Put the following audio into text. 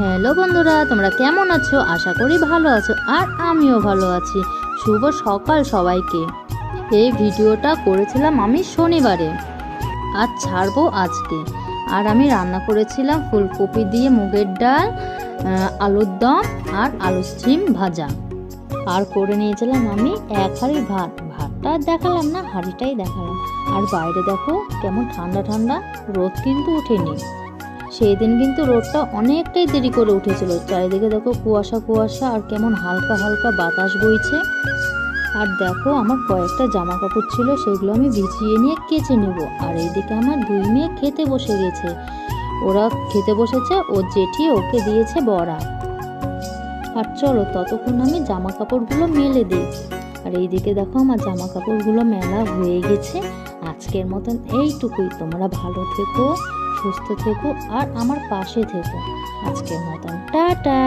Hello বন্ধুরা, তোমরা কেমন আছো? আশা করি ভালো আছো, আর আমিও ভালো আছি। শুভ সকাল সবাইকে। এই ভিডিওটা করেছিলাম আমি শনিবারে, আর ছাড়বো আজকে। আর আমি রান্না করেছিলাম ফুলকপি দিয়ে মুগের ডাল, আলুর দম আর আলু স্টিম ভাজা। আর করে নিয়েছিলাম আমি এক হাঁড়ি ভাত। ভাতটা দেখালাম না, হাঁড়িটাই দেখালাম। আর বাইরে দেখো কেমন ঠান্ডা ঠান্ডা, রোদ কিন্তু ওঠেনি। সেই দিন কিন্তু রোদটা অনেকটাই দেরি করে উঠেছিল। চারিদিকে দেখো কুয়াশা কুয়াশা, আর কেমন হালকা হালকা বাতাস বইছে। আর দেখো আমার কয়েকটা জামা কাপড় ছিল, সেগুলো আমি ভিজিয়ে নিয়ে কেচে নেব। আর এইদিকে আমার দুই মেয়ে খেতে বসে গেছে। ওরা খেতে বসেছে, ওর জেঠি ওকে দিয়েছে বড়া। আর চলো ততক্ষণ আমি জামা কাপড়গুলো মেলে দিই। আর এইদিকে দেখো আমার জামা কাপড়গুলো মেলা হয়ে গেছে। আজকের মতন এইটুকুই। তোমরা ভালো থেকো, সুস্থ থেকো, আর আমার পাশে থেকো। আজকের মতন টাটা।